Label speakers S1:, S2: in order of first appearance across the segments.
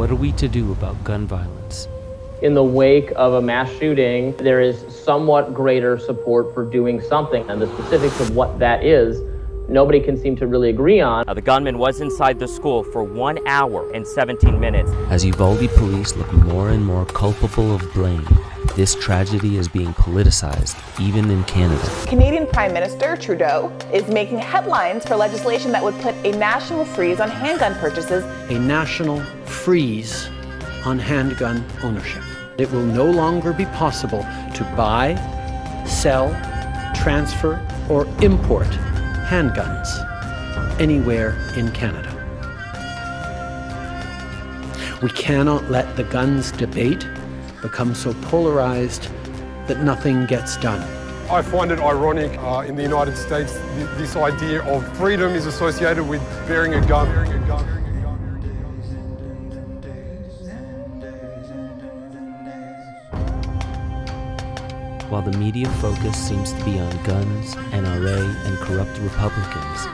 S1: what are we to do about gun violence?
S2: In the wake of a mass shooting, there is somewhat greater support for doing something, and the specifics of what that is, nobody can seem to really agree on.
S3: The gunman was inside the school for 1 hour and 17 minutes.
S1: As Uvalde police look more and more culpable of blame, this tragedy is being politicized, even in Canada.
S4: Canadian Prime Minister Trudeau is making headlines for legislation that would put a national freeze on handgun purchases.
S5: A national freeze on handgun ownership. It will no longer be possible to buy, sell, transfer, or import handguns anywhere in Canada. We cannot let the guns debate become so polarized that nothing gets done.
S6: I find it ironic in the United States, this idea of freedom is associated with bearing a gun.
S1: While the media focus seems to be on guns, NRA, and corrupt Republicans,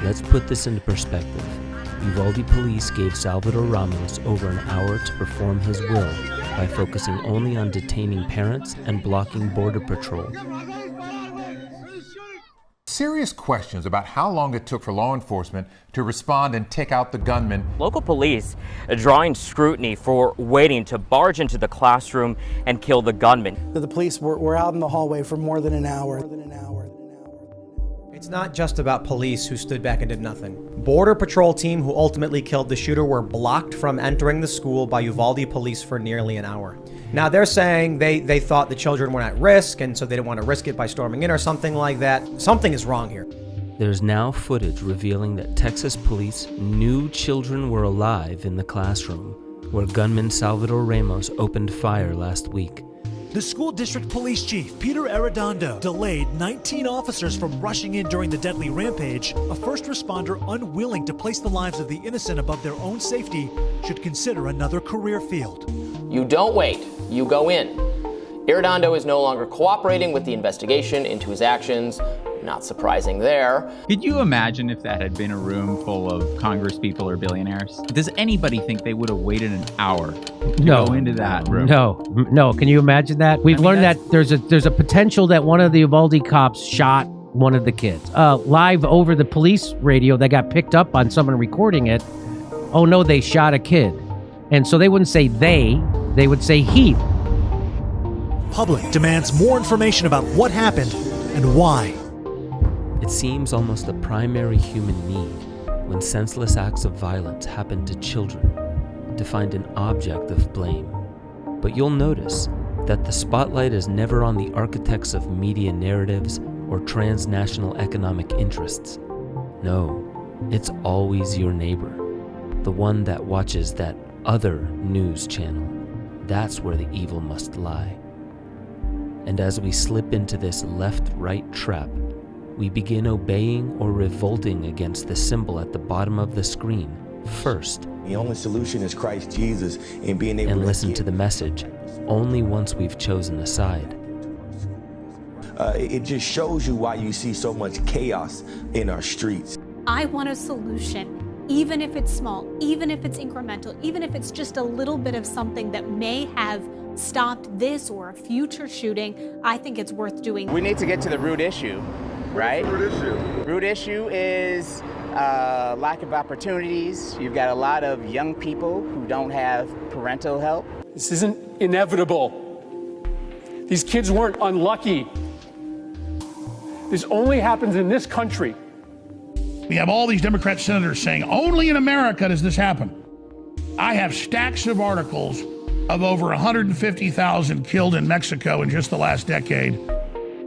S1: let's put this into perspective. Uvalde Police gave Salvador Ramos over an hour to perform his will by focusing only on detaining parents and blocking Border Patrol.
S7: Serious questions about how long it took for law enforcement to respond and take out the gunman.
S3: Local police are drawing scrutiny for waiting to barge into the classroom and kill the gunman.
S8: The police were out in the hallway for more than an hour.
S9: It's not just about police who stood back and did nothing. Border Patrol team who ultimately killed the shooter were blocked from entering the school by Uvalde Police for nearly an hour. Now they're saying they thought the children were at risk and so they didn't want to risk it by storming in or something like that. Something is wrong here.
S1: There's now footage revealing that Texas police knew children were alive in the classroom, where gunman Salvador Ramos opened fire last week.
S10: The school district police chief, Peter Arredondo, delayed 19 officers from rushing in during the deadly rampage. A first responder unwilling to place the lives of the innocent above their own safety should consider another career field.
S2: You don't wait, you go in. Arredondo is no longer cooperating with the investigation into his actions. Not surprising there.
S11: Could you imagine if that had been a room full of Congress people or billionaires? Does anybody think they would have waited an hour to go into that room?
S12: No. Can you imagine that? We've learned that there's a potential that one of the Uvalde cops shot one of the kids. Live over the police radio that got picked up on someone recording it. Oh no, they shot a kid. And so they wouldn't say they would say he.
S10: Public demands more information about what happened and why.
S1: It seems almost a primary human need when senseless acts of violence happen to children to find an object of blame. But you'll notice that the spotlight is never on the architects of media narratives or transnational economic interests. No, it's always your neighbor, the one that watches that other news channel. That's where the evil must lie. And as we slip into this left-right trap, we begin obeying or revolting against the symbol at the bottom of the screen first.
S13: The only solution is Christ Jesus and being able
S1: to listen to the message only once we've chosen a side.
S13: It just shows you why you see so much chaos in our streets.
S14: I want a solution, even if it's small, even if it's incremental, even if it's just a little bit of something that may have stopped this or a future shooting. I think it's worth doing.
S15: We need to get to the root issue. Right?
S6: Root issue.
S15: Root issue is lack of opportunities. You've got a lot of young people who don't have parental help.
S6: This isn't inevitable. These kids weren't unlucky. This only happens in this country.
S16: We have all these Democrat senators saying, only in America does this happen. I have stacks of articles of over 150,000 killed in Mexico in just the last decade,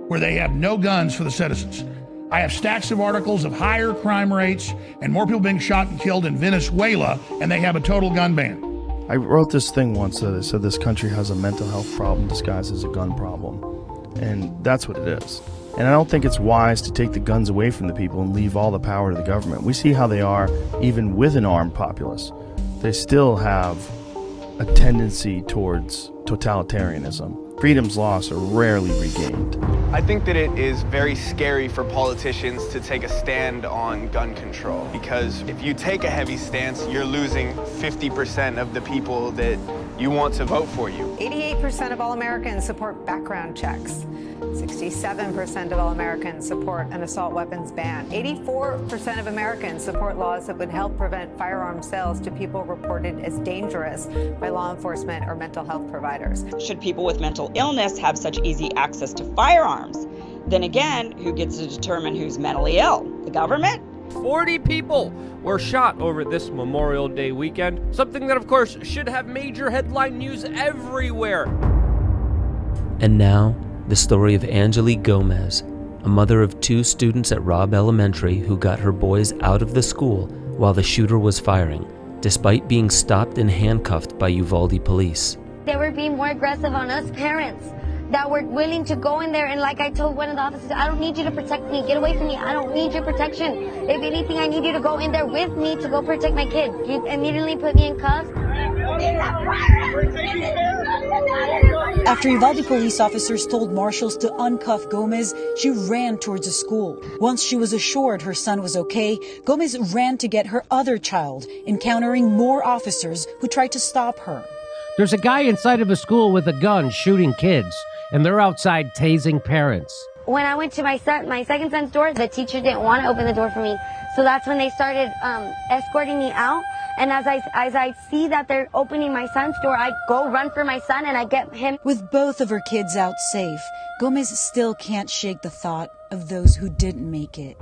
S16: where they have no guns for the citizens. I have stacks of articles of higher crime rates and more people being shot and killed in Venezuela, and they have a total gun ban.
S17: I wrote this thing once that said this country has a mental health problem disguised as a gun problem. And that's what it is. And I don't think it's wise to take the guns away from the people and leave all the power to the government. We see how they are even with an armed populace. They still have a tendency towards totalitarianism. freedoms lost are rarely regained.
S18: I think that it is very scary for politicians to take a stand on gun control, because if you take a heavy stance, you're losing 50% of the people that you want to vote for you.
S19: 88% of all Americans support background checks. 67% of all Americans support an assault weapons ban. 84% of Americans support laws that would help prevent firearm sales to people reported as dangerous by law enforcement or mental health providers.
S20: Should people with mental illness have such easy access to firearms? Then again, who gets to determine who's mentally ill? The government?
S21: 40 people were shot over this Memorial Day weekend, something that of course should have major headline news everywhere.
S1: And now, the story of Angelique Gomez, a mother of 2 students at Robb Elementary who got her boys out of the school while the shooter was firing, despite being stopped and handcuffed by Uvalde Police.
S22: They were being more aggressive on us parents that were willing to go in there, and like I told one of the officers, I don't need you to protect me, get away from me, I don't need your protection. If anything, I need you to go in there with me to go protect my kid. He immediately put me in cuffs.
S23: After Uvalde police officers told marshals to uncuff Gomez, she ran towards the school. Once she was assured her son was okay, Gomez ran to get her other child, encountering more officers who tried to stop her.
S12: There's a guy inside of a school with a gun shooting kids, and they're outside tasing parents.
S22: When I went to my second son's door, the teacher didn't want to open the door for me. So that's when they started escorting me out. And as I see that they're opening my son's door, I go run for my son and I get him.
S23: With both of her kids out safe, Gomez still can't shake the thought of those who didn't make it.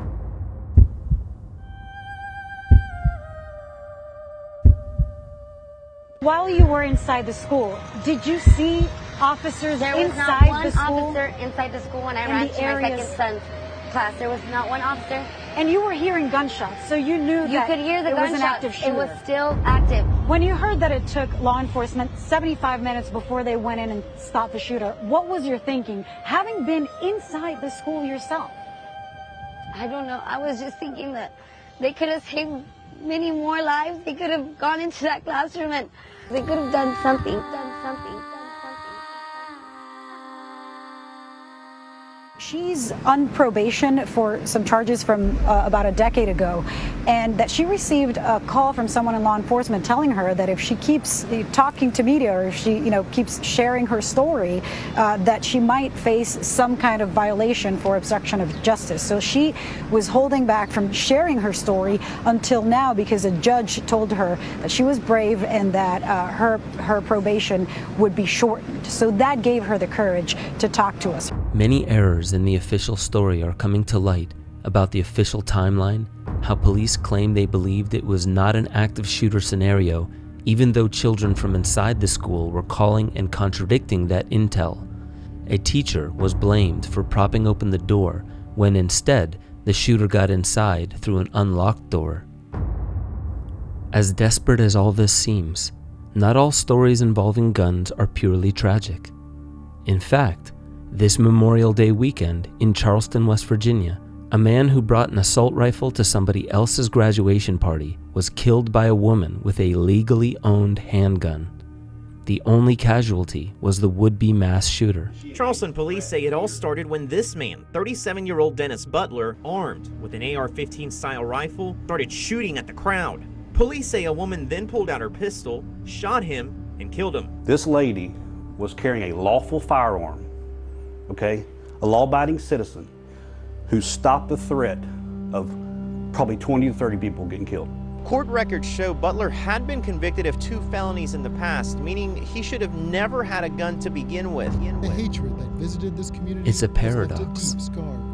S24: While you were inside the school, did you see officers
S22: there was
S24: inside
S22: not one
S24: the school?
S22: officer inside the school when I ran to my second son's class. There was not one officer.
S24: And you were hearing gunshots, so you knew
S22: you could hear the
S24: it was an
S22: gunshots.
S24: active shooter.
S22: It was still active.
S24: When you heard that it took law enforcement 75 minutes before they went in and stopped the shooter, what was your thinking, having been inside the school yourself?
S22: I don't know. I was just thinking that they could have saved many more lives. They could have gone into that classroom and they could have done something.
S24: She's on probation for some charges from about a decade ago, and that she received a call from someone in law enforcement telling her that if she keeps talking to media or if she, keeps sharing her story, that she might face some kind of violation for obstruction of justice. So she was holding back from sharing her story until now because a judge told her that she was brave and that her probation would be shortened. So that gave her the courage to talk to us.
S1: Many errors in the official story are coming to light about the official timeline, how police claim they believed it was not an active shooter scenario, even though children from inside the school were calling and contradicting that intel. A teacher was blamed for propping open the door when instead the shooter got inside through an unlocked door. As desperate as all this seems, not all stories involving guns are purely tragic. In fact, this Memorial Day weekend in Charleston, West Virginia, a man who brought an assault rifle to somebody else's graduation party was killed by a woman with a legally owned handgun. The only casualty was the would-be mass shooter.
S25: Charleston police say it all started when this man, 37-year-old Dennis Butler, armed with an AR-15 style rifle, started shooting at the crowd. Police say a woman then pulled out her pistol, shot him, and killed him.
S26: This lady was carrying a lawful firearm, a law-abiding citizen who stopped the threat of probably 20 to 30 people getting killed.
S25: Court records show Butler had been convicted of 2 felonies in the past, meaning he should have never had a gun to begin with.
S27: The hatred that visited this community.
S1: It's a paradox.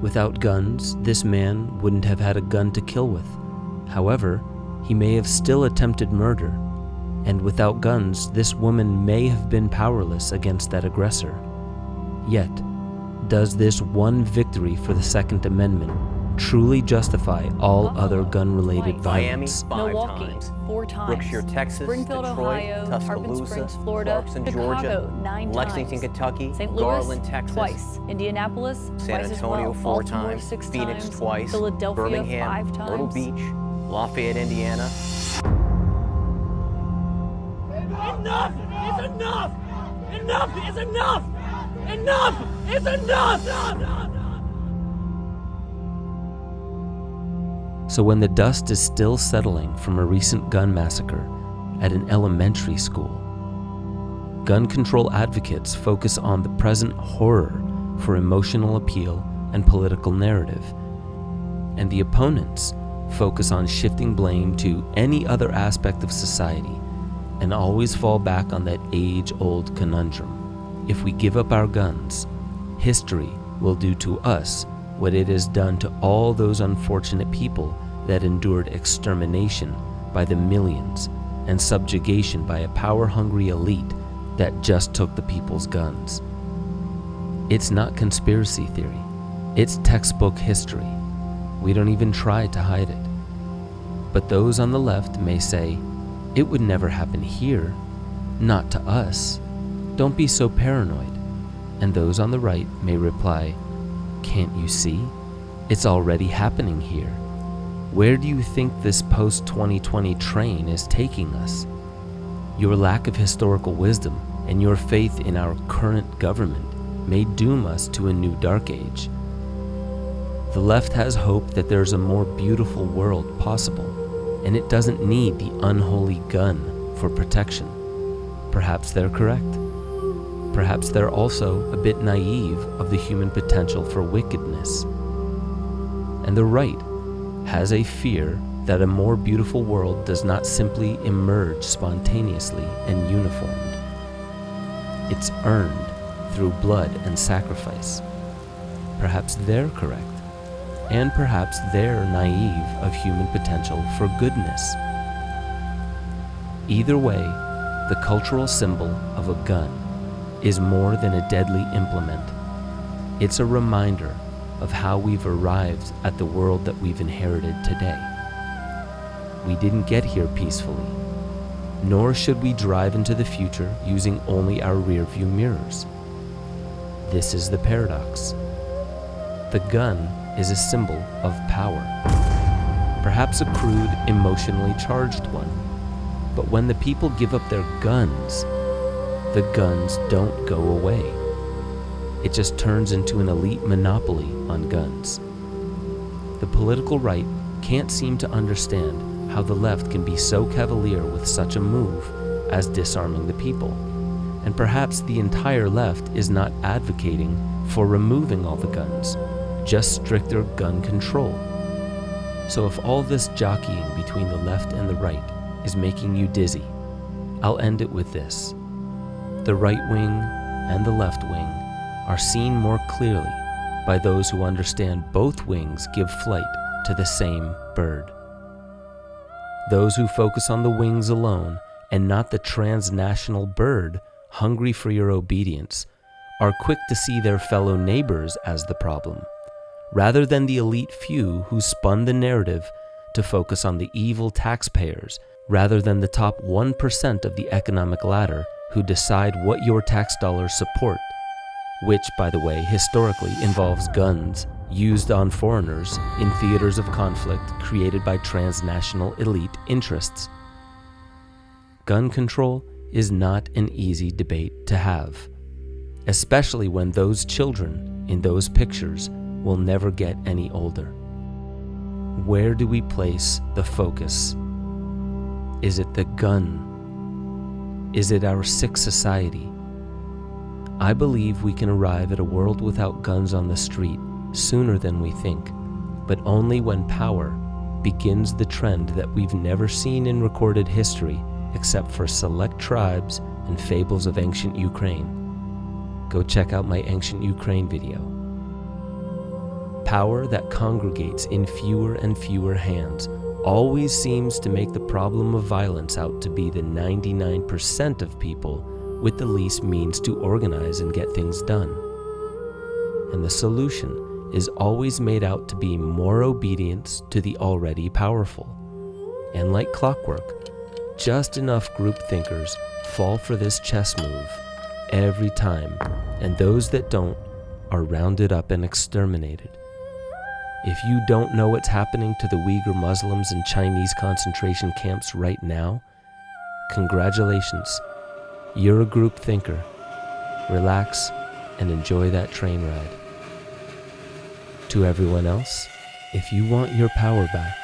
S1: Without guns, this man wouldn't have had a gun to kill with. However, he may have still attempted murder. And without guns, this woman may have been powerless against that aggressor. Yet, does this one victory for the Second Amendment truly justify all other gun-related violence?
S28: Milwaukee, 4 times.
S29: Brookshire, Texas,
S28: Springfield,
S29: Detroit,
S28: Ohio,
S29: Tuscaloosa,
S28: Tarpon Springs, Florida,
S29: Clarkson,
S28: Chicago,
S29: Georgia,
S28: 9
S29: Lexington,
S28: times.
S29: Kentucky,
S28: St. Louis,
S29: Garland, Texas,
S28: twice. Indianapolis,
S29: San
S28: twice
S29: Antonio,
S28: as well.
S29: 4
S28: Baltimore,
S29: times,
S28: 6
S29: Phoenix
S28: times.
S29: twice,
S28: Philadelphia,
S29: Birmingham,
S28: 5 times.
S29: Myrtle Beach, Lafayette, Indiana.
S30: Enough is enough! Enough is enough!
S21: Enough is enough!
S1: So when the dust is still settling from a recent gun massacre at an elementary school, gun control advocates focus on the present horror for emotional appeal and political narrative, and the opponents focus on shifting blame to any other aspect of society and always fall back on that age-old conundrum. If we give up our guns, history will do to us what it has done to all those unfortunate people that endured extermination by the millions and subjugation by a power-hungry elite that just took the people's guns. It's not conspiracy theory. It's textbook history. We don't even try to hide it. But those on the left may say, it would never happen here, not to us. Don't be so paranoid. And those on the right may reply, can't you see? It's already happening here. Where do you think this post-2020 train is taking us? Your lack of historical wisdom and your faith in our current government may doom us to a new dark age. The left has hope that there's a more beautiful world possible, and it doesn't need the unholy gun for protection. Perhaps they're correct. Perhaps they're also a bit naive of the human potential for wickedness. And the right has a fear that a more beautiful world does not simply emerge spontaneously and uniformed. It's earned through blood and sacrifice. Perhaps they're correct, and perhaps they're naive of human potential for goodness. Either way, the cultural symbol of a gun is more than a deadly implement. It's a reminder of how we've arrived at the world that we've inherited today. We didn't get here peacefully, nor should we drive into the future using only our rearview mirrors. This is the paradox. The gun is a symbol of power, perhaps a crude, emotionally charged one. But when the people give up their guns, the guns don't go away. It just turns into an elite monopoly on guns. The political right can't seem to understand how the left can be so cavalier with such a move as disarming the people. And perhaps the entire left is not advocating for removing all the guns, just stricter gun control. So if all this jockeying between the left and the right is making you dizzy, I'll end it with this. The right wing and the left wing are seen more clearly by those who understand both wings give flight to the same bird. Those who focus on the wings alone and not the transnational bird hungry for your obedience are quick to see their fellow neighbors as the problem, rather than the elite few who spun the narrative to focus on the evil taxpayers rather than the top 1% of the economic ladder who decide what your tax dollars support, which, by the way, historically involves guns used on foreigners in theaters of conflict created by transnational elite interests. Gun control is not an easy debate to have, especially when those children in those pictures will never get any older. Where do we place the focus? Is it the gun? Is it our sick society? I believe we can arrive at a world without guns on the street sooner than we think, but only when power begins the trend that we've never seen in recorded history except for select tribes and fables of ancient Ukraine. Go check out my ancient Ukraine video. Power that congregates in fewer and fewer hands always seems to make the problem of violence out to be the 99% of people with the least means to organize and get things done. And the solution is always made out to be more obedience to the already powerful. And like clockwork, just enough group thinkers fall for this chess move every time, and those that don't are rounded up and exterminated. If you don't know what's happening to the Uyghur Muslims in Chinese concentration camps right now, congratulations, you're a group thinker. Relax and enjoy that train ride. To everyone else, if you want your power back,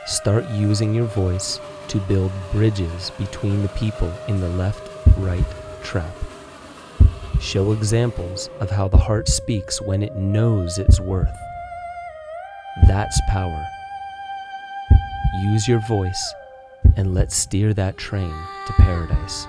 S1: start using your voice to build bridges between the people in the left-right trap. Show examples of how the heart speaks when it knows its worth. That's power. Use your voice and let's steer that train to paradise.